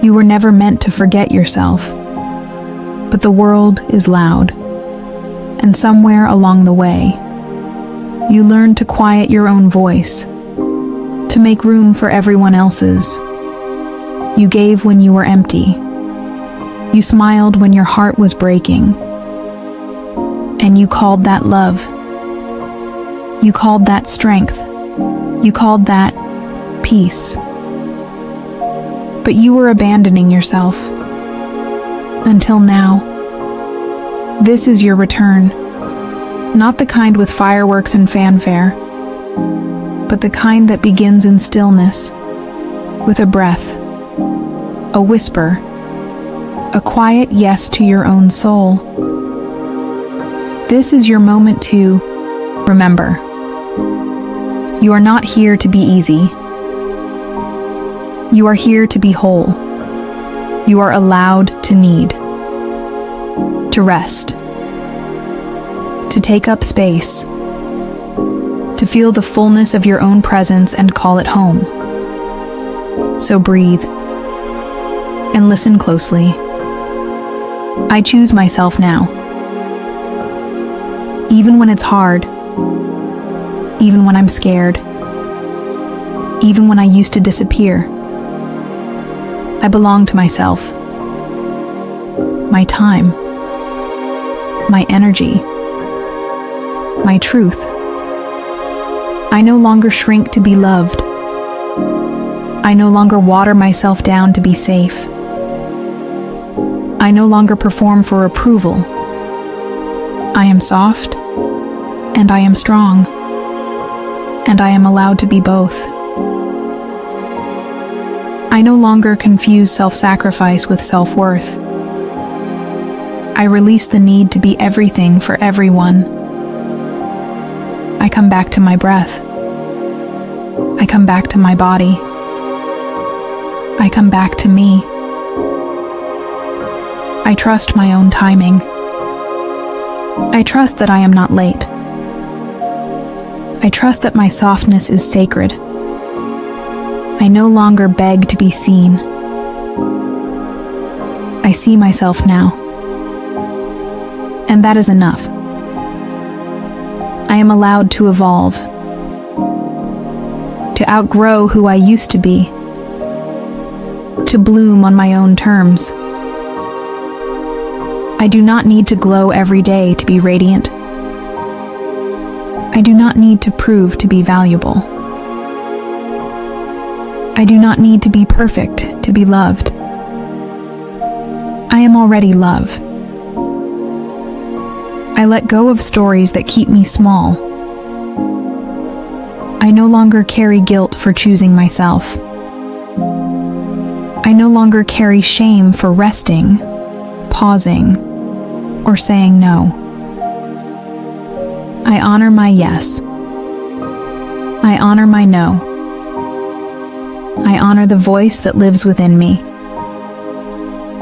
You were never meant to forget yourself. But the world is loud, and somewhere along the way, you learned to quiet your own voice, to make room for everyone else's. You gave when you were empty. You smiled when your heart was breaking. And you called that love. You called that strength. You called that peace. But you were abandoning yourself. Until now. This is your return. Not the kind with fireworks and fanfare, but the kind that begins in stillness, with a breath, a whisper, a quiet yes to your own soul. This is your moment to remember. You are not here to be easy. You are here to be whole. You are allowed to need, to rest, to take up space, to feel the fullness of your own presence and call it home. So breathe and listen closely. I choose myself now. Even when it's hard, even when I'm scared, even when I used to disappear, I belong to myself, my time, my energy, my truth. I no longer shrink to be loved. I no longer water myself down to be safe. I no longer perform for approval. I am soft, and I am strong, and I am allowed to be both. I no longer confuse self-sacrifice with self-worth. I release the need to be everything for everyone. I come back to my breath. I come back to my body. I come back to me. I trust my own timing. I trust that I am not late. I trust that my softness is sacred. I no longer beg to be seen. I see myself now. And that is enough. I am allowed to evolve, to outgrow who I used to be, to bloom on my own terms. I do not need to glow every day to be radiant. I do not need to prove to be valuable. I do not need to be perfect to be loved. I am already love. I let go of stories that keep me small. I no longer carry guilt for choosing myself. I no longer carry shame for resting, pausing, or saying no. I honor my yes. I honor my no. I honor the voice that lives within me.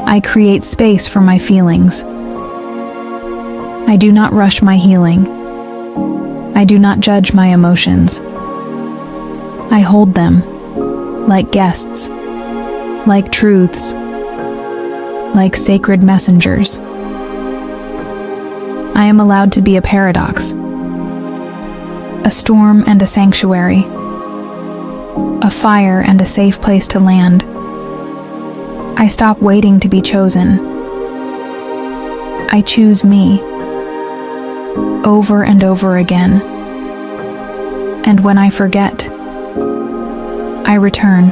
I create space for my feelings. I do not rush my healing. I do not judge my emotions. I hold them like guests, like truths, like sacred messengers. I am allowed to be a paradox, a storm and a sanctuary, a fire and a safe place to land. I stop waiting to be chosen. I choose me, over and over again. And when I forget, I return,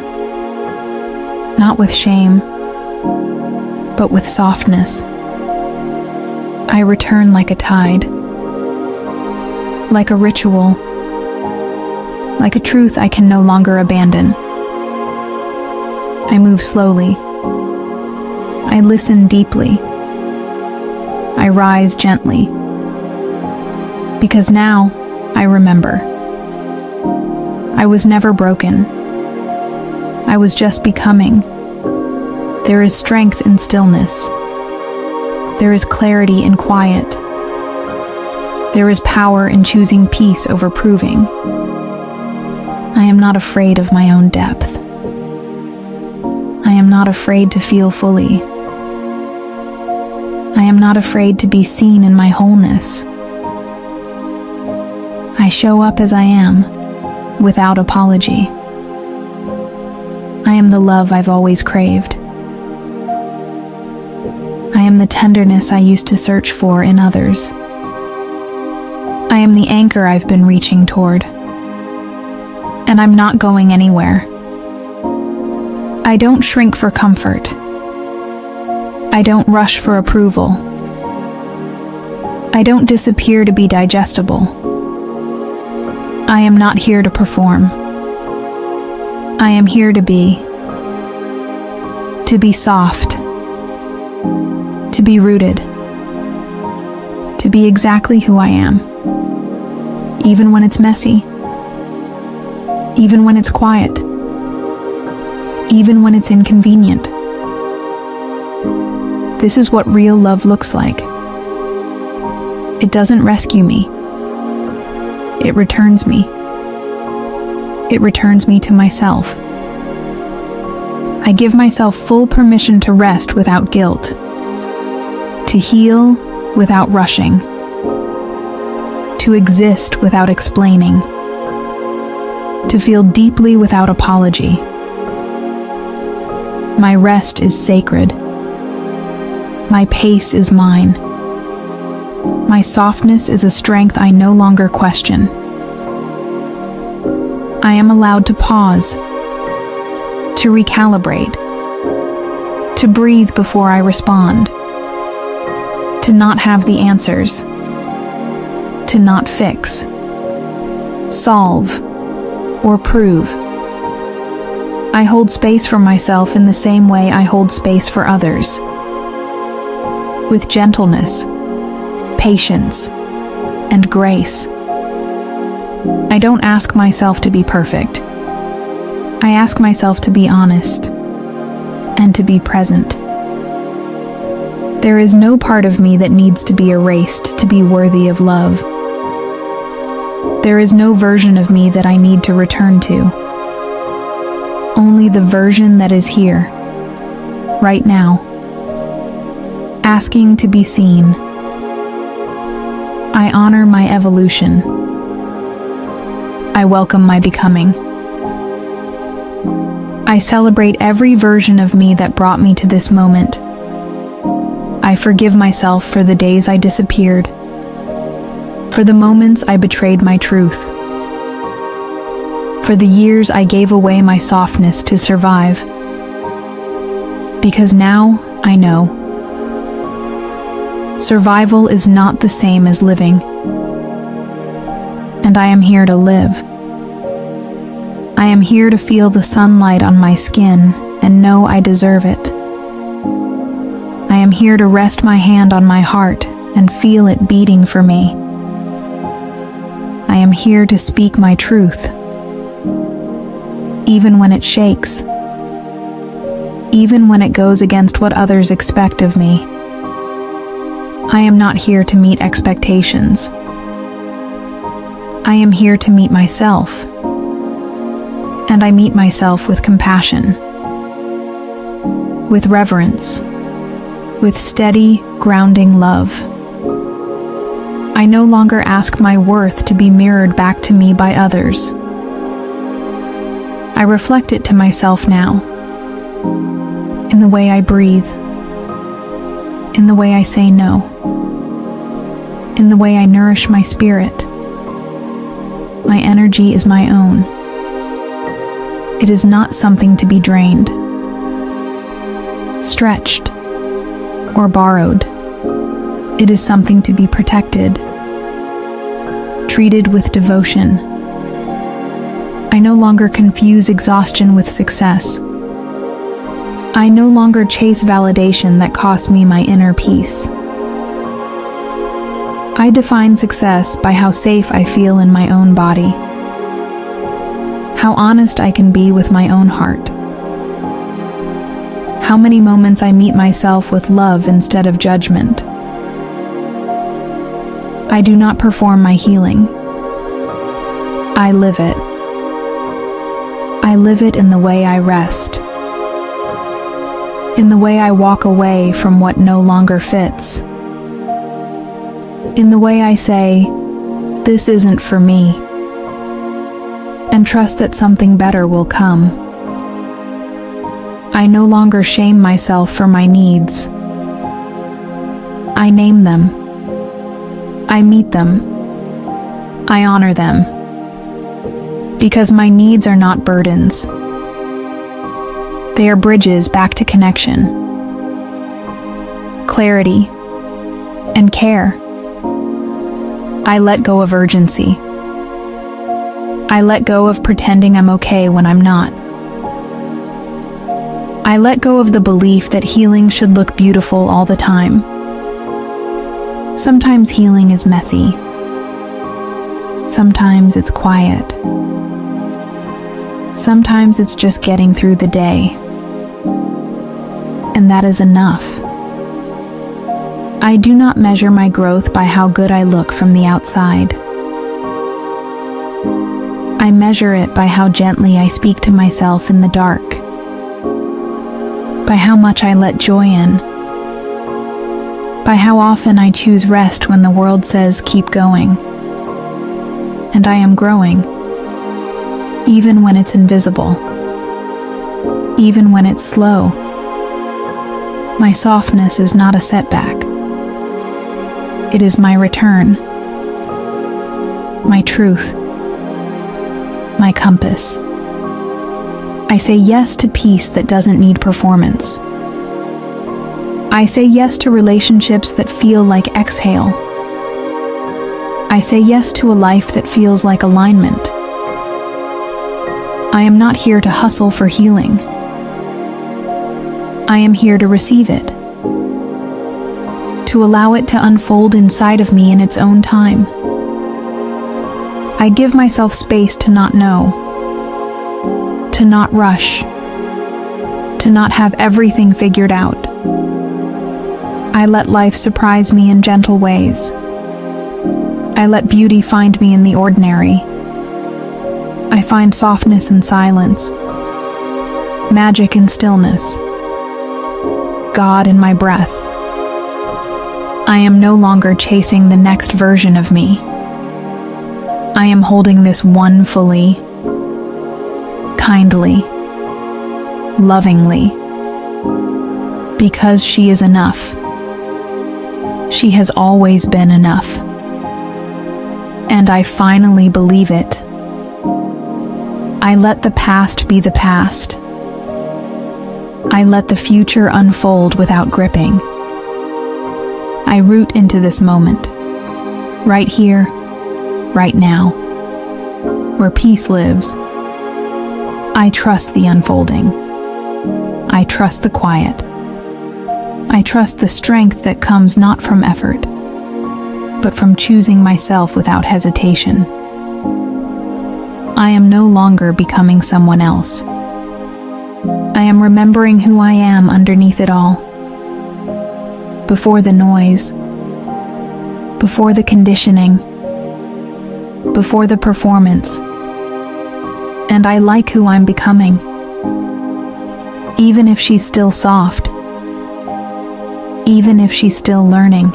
not with shame, but with softness. I return like a tide, like a ritual, like a truth I can no longer abandon. I move slowly. I listen deeply. I rise gently. Because now I remember. I was never broken. I was just becoming. There is strength in stillness. There is clarity in quiet. There is power in choosing peace over proving. I am not afraid of my own depth. I am not afraid to feel fully. I am not afraid to be seen in my wholeness. I show up as I am, without apology. I am the love I've always craved. I am the tenderness I used to search for in others. I am the anchor I've been reaching toward. And I'm not going anywhere. I don't shrink for comfort. I don't rush for approval. I don't disappear to be digestible. I am not here to perform. I am here to be soft, to be rooted, to be exactly who I am, even when it's messy, even when it's quiet, even when it's inconvenient. This is what real love looks like. It doesn't rescue me. It returns me. It returns me to myself. I give myself full permission to rest without guilt, to heal without rushing, to exist without explaining, to feel deeply without apology. My rest is sacred. My pace is mine. My softness is a strength I no longer question. I am allowed to pause, to recalibrate, to breathe before I respond, to not have the answers, to not fix, solve, or prove. I hold space for myself in the same way I hold space for others. With gentleness, patience, and grace. I don't ask myself to be perfect. I ask myself to be honest and to be present. There is no part of me that needs to be erased to be worthy of love. There is no version of me that I need to return to. Only the version that is here, right now, asking to be seen. I honor my evolution. I welcome my becoming. I celebrate every version of me that brought me to this moment. I forgive myself for the days I disappeared, for the moments I betrayed my truth, for the years I gave away my softness to survive. Because now I know. Survival is not the same as living. And I am here to live. I am here to feel the sunlight on my skin and know I deserve it. I am here to rest my hand on my heart and feel it beating for me. I am here to speak my truth, even when it shakes, even when it goes against what others expect of me. I am not here to meet expectations. I am here to meet myself. And I meet myself with compassion, with reverence, with steady, grounding love. I no longer ask my worth to be mirrored back to me by others. I reflect it to myself now, in the way I breathe, in the way I say no, in the way I nourish my spirit. My energy is my own. It is not something to be drained, stretched, or borrowed. It is something to be protected, treated with devotion. I no longer confuse exhaustion with success. I no longer chase validation that costs me my inner peace. I define success by how safe I feel in my own body, how honest I can be with my own heart, how many moments I meet myself with love instead of judgment. I do not perform my healing. I live it. I live it in the way I rest, in the way I walk away from what no longer fits, in the way I say, "This isn't for me," and trust that something better will come. I no longer shame myself for my needs. I name them. I meet them. I honor them. Because my needs are not burdens. They are bridges back to connection, clarity, and care. I let go of urgency. I let go of pretending I'm okay when I'm not. I let go of the belief that healing should look beautiful all the time. Sometimes healing is messy. Sometimes it's quiet. Sometimes it's just getting through the day. And that is enough. I do not measure my growth by how good I look from the outside. I measure it by how gently I speak to myself in the dark, by how much I let joy in, by how often I choose rest when the world says keep going. And I am growing, even when it's invisible, even when it's slow. My softness is not a setback. It is my return, my truth, my compass. I say yes to peace that doesn't need performance. I say yes to relationships that feel like exhale. I say yes to a life that feels like alignment. I am not here to hustle for healing. I am here to receive it, to allow it to unfold inside of me in its own time. I give myself space to not know, to not rush, to not have everything figured out. I let life surprise me in gentle ways. I let beauty find me in the ordinary. I find softness in silence, magic in stillness, God in my breath. I am no longer chasing the next version of me. I am holding this one fully, kindly, lovingly, because she is enough. She has always been enough. And I finally believe it. I let the past be the past. I let the future unfold without gripping. I root into this moment, right here, right now, where peace lives. I trust the unfolding. I trust the quiet. I trust the strength that comes not from effort, but from choosing myself without hesitation. I am no longer becoming someone else. I am remembering who I am underneath it all. Before the noise, before the conditioning, before the performance. And I like who I'm becoming. Even if she's still soft. Even if she's still learning.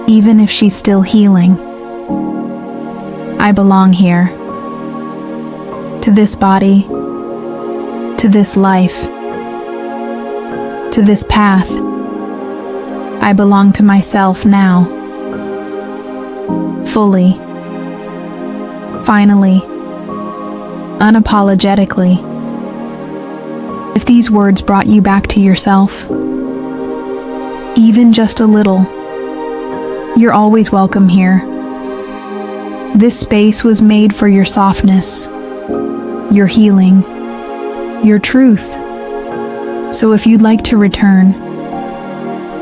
Even if she's still healing. I belong here. To this body. To this life. To this path. I belong to myself now. Fully. Finally. Unapologetically. If these words brought you back to yourself, even just a little, you're always welcome here. This space was made for your softness, your healing, your truth. So if you'd like to return,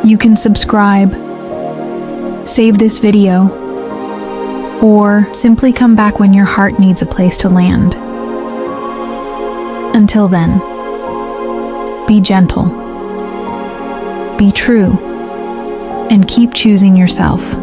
you can subscribe, save this video, or simply come back when your heart needs a place to land. Until then, be gentle, be true, and keep choosing yourself.